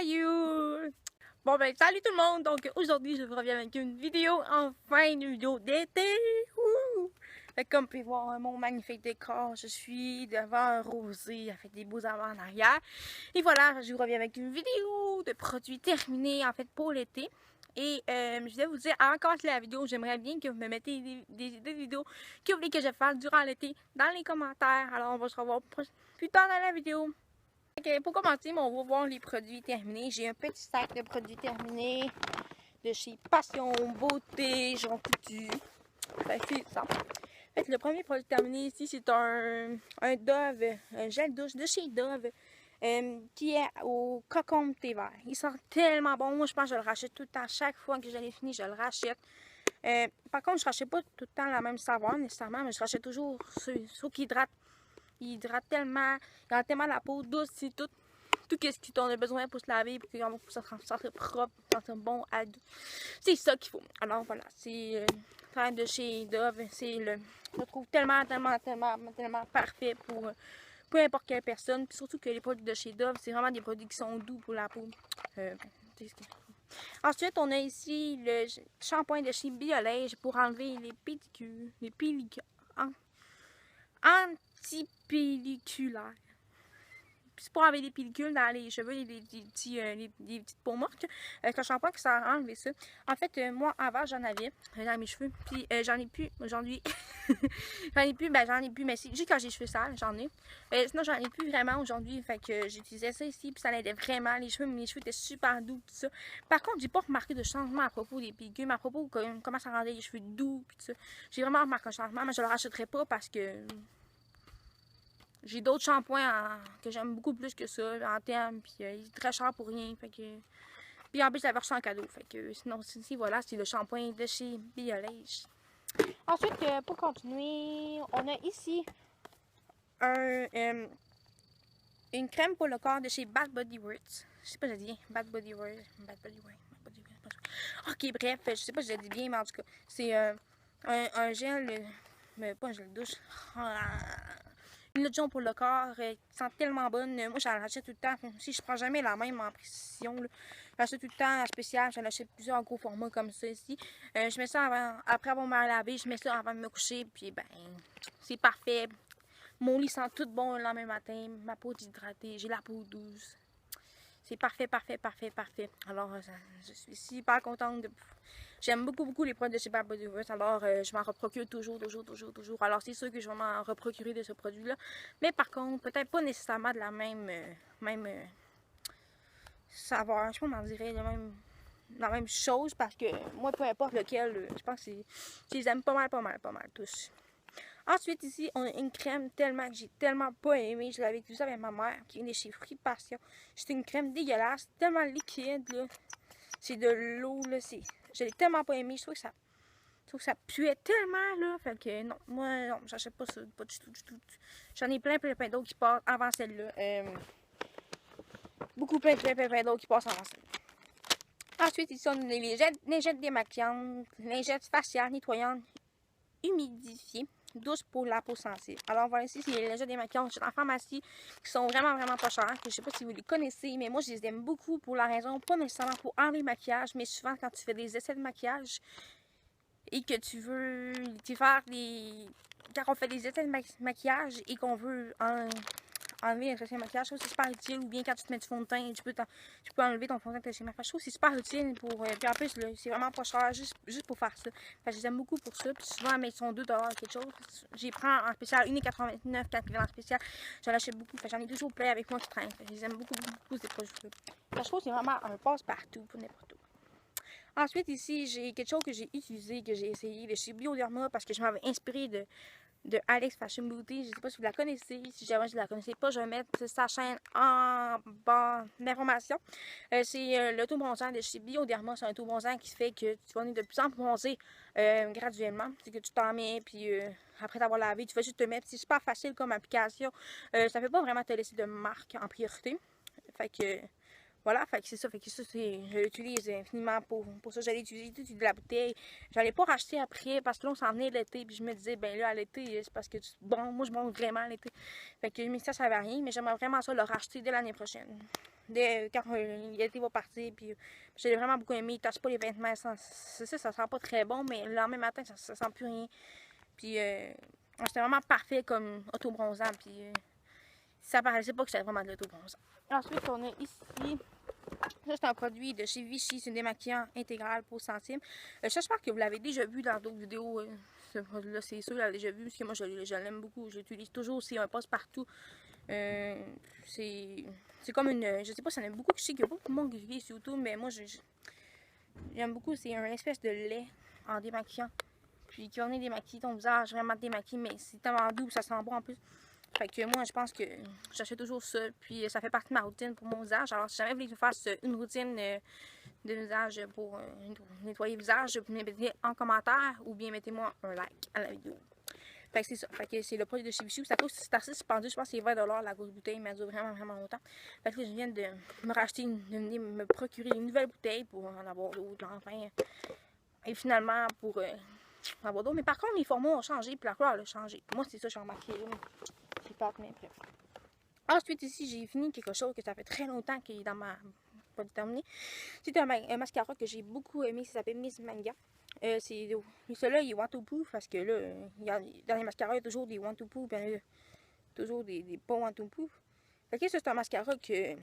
you! Bon ben salut tout le monde! Donc aujourd'hui je vous reviens avec une vidéo, enfin une vidéo d'été! Fait que comme vous pouvez voir mon magnifique décor, je suis devant un rosé avec des beaux arbres en arrière. Et voilà, je vous reviens avec une vidéo de produits terminés en fait pour l'été. Et je vais vous dire, avant de commencer la vidéo, j'aimerais bien que vous me mettez des vidéos que vous voulez que je fasse durant l'été dans les commentaires. Alors on va se revoir plus tard dans la vidéo. Okay, pour commencer, on va voir les produits terminés. J'ai un petit sac de produits terminés de chez Passion Beauté, Jean Coutu. Ben, c'est ça. En fait, le premier produit terminé ici, c'est un Dove, un gel douche de chez Dove, qui est au cocon thé vert. Il sent tellement bon. Moi, je pense que je le rachète tout le temps. Chaque fois que je l'ai fini, je le rachète. Par contre, je ne rachète pas tout le temps la même saveur nécessairement, mais je rachète toujours ceux qui hydratent. Il hydrate tellement, il rend tellement la peau douce, c'est tout ce qu'on a besoin pour se laver, pour que ça se sente propre, sentir bon, c'est ça qu'il faut. Alors voilà, c'est de chez Dove, je le trouve tellement parfait pour peu importe quelle personne. Puis surtout que les produits de chez Dove, c'est vraiment des produits qui sont doux pour la peau. Ensuite, on a ici le shampoing de chez Biolège pour enlever les pellicules, antipelliculaires. C'est pour enlever des pellicules dans les cheveux, des petites peaux mortes. C'est un shampoing qui sert à enlever ça. En fait, moi, avant, j'en avais dans mes cheveux. Puis, j'en ai plus aujourd'hui. J'en ai plus, mais c'est juste quand j'ai les cheveux sales, j'en ai. Sinon, j'en ai plus vraiment aujourd'hui. Fait que j'utilisais ça ici, puis ça l'aidait vraiment. Mes cheveux étaient super doux, tout ça. Par contre, j'ai pas remarqué de changement à propos des pellicules, mais à propos de comment ça rendait les cheveux doux, puis tout ça. J'ai vraiment remarqué un changement, mais je le rachèterai pas parce que j'ai d'autres shampoings que j'aime beaucoup plus que ça en termes, puis il est très cher pour rien. Fait que... Puis en plus, la version en cadeau. Fait que sinon, ici, voilà, c'est le shampoing de chez Biolège. Ensuite, pour continuer, on a ici une crème pour le corps de chez Bath Body Works. Je sais pas si je dis Bath Body Works. Ok, bref, je sais pas si je le dis bien, mais en tout cas, c'est un gel, mais pas un gel douche. Une lotion pour le corps qui sent tellement bonne. Moi, j'en achète tout le temps. Si je prends jamais la même en précision, j'achète tout le temps en spécial. J'en achète plusieurs gros formats comme ça ici. Je mets ça après avoir me lavé. Je mets ça avant de me coucher. Puis, ben, c'est parfait. Mon lit sent tout bon le lendemain matin. Ma peau est hydratée. J'ai la peau douce. C'est parfait. Alors, je suis super contente de... J'aime beaucoup les produits de chez Bath Body Works, alors je m'en reprocure toujours. Alors, c'est sûr que je vais m'en reprocurer de ce produit-là. Mais par contre, peut-être pas nécessairement de la même saveur. Je sais pas comment dire, la même chose, parce que moi, peu importe lequel, je pense que je les aime pas mal tous. Ensuite, ici, on a une crème que j'ai tellement pas aimé. Je l'avais utilisée avec ma mère, qui vient de chez Fruits Passion. C'est une crème dégueulasse, tellement liquide, là. C'est de l'eau, là. Je l'ai tellement pas aimé. Je trouve que ça puait tellement, là. Fait que non, moi, non, j'achète pas ça, pas du tout. J'en ai plein d'autres qui passent avant celle-là. Beaucoup plein d'autres qui passent avant celle-là. Ensuite, ici, on a les lingettes démaquillantes, lingettes faciales, nettoyantes, humidifiées, douces pour la peau sensible. Alors voilà, ici, c'est les lingettes démaquillantes en pharmacie qui sont vraiment pas chères. Je sais pas si vous les connaissez, mais moi, je les aime beaucoup pour la raison, pas nécessairement pour enlever le maquillage, mais souvent quand tu fais des essais de maquillage et que tu veux faire quand on fait des essais de maquillage et qu'on veut enlever un essai de maquillage, je trouve que c'est super utile. Ou bien quand tu te mets du fond de teint, tu peux enlever ton fond de teint chez maquillage. Je trouve que c'est super utile pour... puis en plus, c'est vraiment pas cher juste pour faire ça. Fait que je les aime beaucoup pour ça. Puis souvent, mais ils sont 2$ quelque chose. J'y prends en spécial 1,89$ quand ils viennent en spécial. J'en achète beaucoup. Fait que j'en ai toujours plein avec moi qui traînent. Fait que je les aime beaucoup ces produits-là. Je trouve que c'est vraiment un passe-partout pour n'importe où. Ensuite, ici, j'ai quelque chose que j'ai utilisé, que j'ai essayé de chez Bioderma parce que je m'avais inspiré de Alex Fashion Beauty. Je ne sais pas si vous la connaissez. Si jamais je ne la connaissais pas, je vais mettre sa chaîne en bas d'informations. C'est le taux bronzant de chez Bioderma. C'est un taux bronzant qui fait que tu vas venir de plus en plus bronzer graduellement. C'est que tu t'en mets, puis après t'avoir lavé, tu vas juste te mettre. C'est super facile comme application. Ça ne fait pas vraiment te laisser de marque en priorité. Fait que... Voilà, fait que c'est ça, je l'utilise infiniment pour ça. J'allais utiliser tout de la bouteille. J'allais pas racheter après parce que là on s'en venait l'été, puis je me disais, ben là à l'été, c'est parce que moi je monte vraiment l'été. Fait que mais ça va rien, mais j'aimerais vraiment ça le racheter dès l'année prochaine. quand l'été va partir. Puis j'ai vraiment beaucoup aimé. Il tâche pas les vêtements. Ça sent pas très bon, mais le lendemain matin, ça sent plus rien. Puis c'était vraiment parfait comme auto-bronzant. Puis ça paraissait pas que c'était vraiment de l'auto-bronzant. Ensuite, on a ici. Ça, c'est un produit de chez Vichy, c'est un démaquillant intégral pour centimes. J'espère que vous l'avez déjà vu dans d'autres vidéos. Ce produit-là, c'est sûr, vous l'avez déjà vu, parce que moi, je l'aime beaucoup. J'utilise toujours, c'est un passe-partout. C'est comme une... Je sais pas, ça en a beaucoup. Je sais qu'il y a beaucoup de monde qui utilise sur YouTube, mais moi, j'aime beaucoup. C'est une espèce de lait en démaquillant. Puis qui va venir démaquiller ton visage, vraiment démaquiller, mais c'est tellement doux, ça sent bon en plus. Fait que moi, je pense que j'achète toujours ça. Puis ça fait partie de ma routine pour mon visage. Alors, si jamais vous voulez que je fasse une routine de visage pour nettoyer le visage, vous me mettez en commentaire ou bien mettez-moi un like à la vidéo. Fait que c'est ça. Fait que c'est le produit de chez Vichy. Ça coûte, c'est assez suspendu. Je pense que c'est 20 $ la grosse bouteille, mais elle dure vraiment, vraiment longtemps. Fait que là, je viens de me racheter, de venir me procurer une nouvelle bouteille pour en avoir d'autres, enfin. Et finalement, pour en avoir d'autres. Mais par contre, les formats ont changé, puis la couleur a changé. Moi, c'est ça que j'ai remarqué là. C'est pas, mais bref. Ensuite, ici, j'ai fini quelque chose que ça fait très longtemps qui est dans ma... pas déterminé. C'est un mascara que j'ai beaucoup aimé, ça s'appelle Miss Manga. Celui-là, il est waterproof parce que là, dans les mascaras, il y a toujours des waterproof, puis il y a toujours des pas waterproof. Fait que ça, c'est un mascara que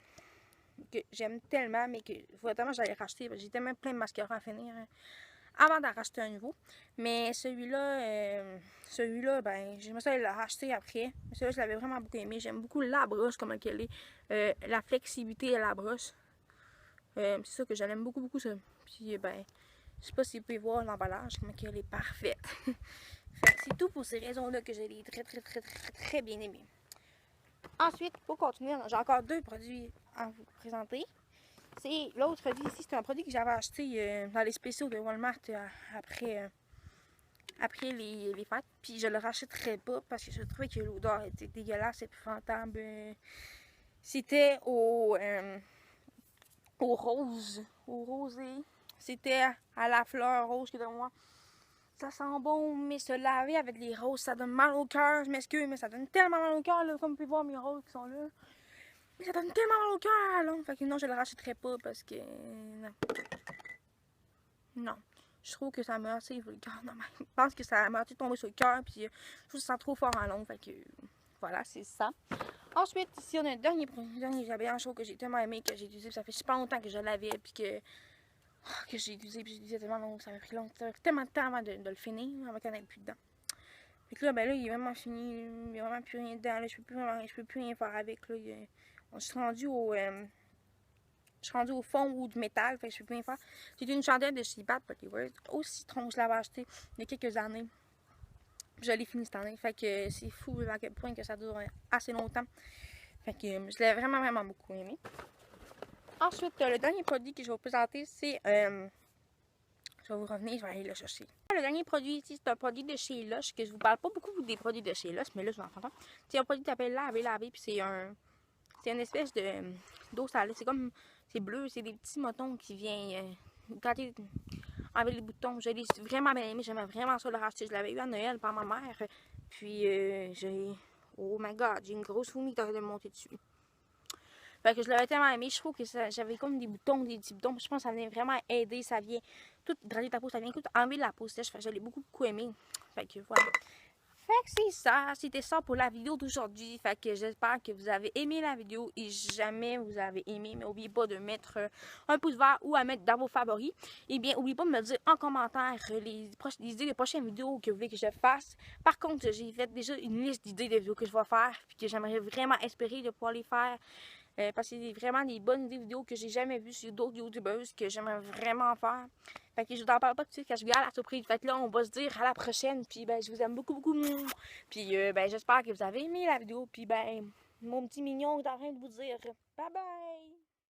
j'aime tellement, mais que vraiment j'allais racheter. J'ai tellement plein de mascaras à finir avant d'en racheter un nouveau. Mais celui-là, ben, j'aimerais ça le racheter après. Celui-là, je l'avais vraiment beaucoup aimé. J'aime beaucoup la brosse, comme elle est. La flexibilité de la brosse. C'est ça que j'aime beaucoup, beaucoup ça. Puis, ben, je sais pas si vous pouvez voir l'emballage, comment elle est parfaite. C'est tout pour ces raisons-là que je l'ai très bien aimé. Ensuite, pour continuer, j'ai encore deux produits à vous présenter. C'est l'autre produit ici, c'est un produit que j'avais acheté dans les spéciaux de Walmart après les fêtes. Puis je le rachèterais pas parce que je trouvais que l'odeur était dégueulasse et épouvantable. C'était au rose, au rosé. C'était à la fleur rose que de moi. Ça sent bon, mais se laver avec les roses, ça donne mal au cœur. Je m'excuse, mais ça donne tellement mal au cœur, comme vous pouvez voir mes roses qui sont là. Mais ça donne tellement mal au cœur, là. Fait que non, je le rachèterai pas parce que... Non. Je trouve que ça m'a assez vulgaire. Non, mais je pense que ça m'a assez tombé sur le cœur, puis je trouve que ça sent trop fort en long. Fait que... Voilà, c'est ça. Ensuite, ici, on a un dernier j'avais un show que j'ai tellement aimé, que j'ai utilisé. Ça fait super longtemps que je l'avais, puis que j'ai utilisé, puis j'ai utilisé tellement long. Ça m'a pris tellement de temps avant de le finir, avant qu'il n'y en ait plus dedans. Fait que là, ben là, il est vraiment fini. Il n'y a vraiment plus rien dedans. Là, je peux plus rien faire avec. Là. Je suis rendue au fond ou du métal, fait que je peux plus rien faire. J'ai une chandelle de chez Bath Body Works au citron. Je l'avais acheté il y a quelques années. Je l'ai fini cette année. Fait que c'est fou à quel point que ça dure assez longtemps. Fait que je l'ai vraiment, vraiment beaucoup aimé. Ensuite, le dernier produit que je vais vous présenter, c'est... je vais vous revenir, je vais aller le chercher. Le dernier produit ici, c'est un produit de chez Lush, que je vous parle pas beaucoup des produits de chez Lush, mais là, je vais en faire. C'est un produit qui s'appelle Laver, puis c'est une espèce d'eau salée. C'est comme... C'est bleu, c'est des petits motons qui viennent gratter avec les boutons. Je l'ai vraiment bien aimé, j'aimais vraiment ça le racheter. Je l'avais eu à Noël par ma mère. Puis j'ai... Oh my god, j'ai une grosse fourmi qui a de monter dessus. Fait que je l'avais tellement aimé, je trouve que j'avais comme des boutons, des petits boutons. Je pense que ça venait vraiment aider, ça vient tout hydrater ta peau, ça vient tout enlever de la peau sèche. Fait que je l'ai beaucoup aimé. Fait que voilà. Fait que c'est ça, c'était ça pour la vidéo d'aujourd'hui. Fait que j'espère que vous avez aimé la vidéo et jamais vous avez aimé, mais n'oubliez pas de mettre un pouce vert ou à mettre dans vos favoris. Et bien, n'oubliez pas de me dire en commentaire les idées des prochaines vidéos que vous voulez que je fasse. Par contre, j'ai fait déjà une liste d'idées de vidéos que je vais faire puis que j'aimerais vraiment espérer de pouvoir les faire. Parce que c'est vraiment des bonnes idées de vidéos que j'ai jamais vues sur d'autres youtubeuses que j'aimerais vraiment faire. Fait que je vous en parle pas tout de suite quand je viens à la surprise. Fait que là, on va se dire à la prochaine. Puis ben, je vous aime beaucoup. Puis ben, j'espère que vous avez aimé la vidéo. Puis ben, mon petit mignon est en train de vous dire bye bye.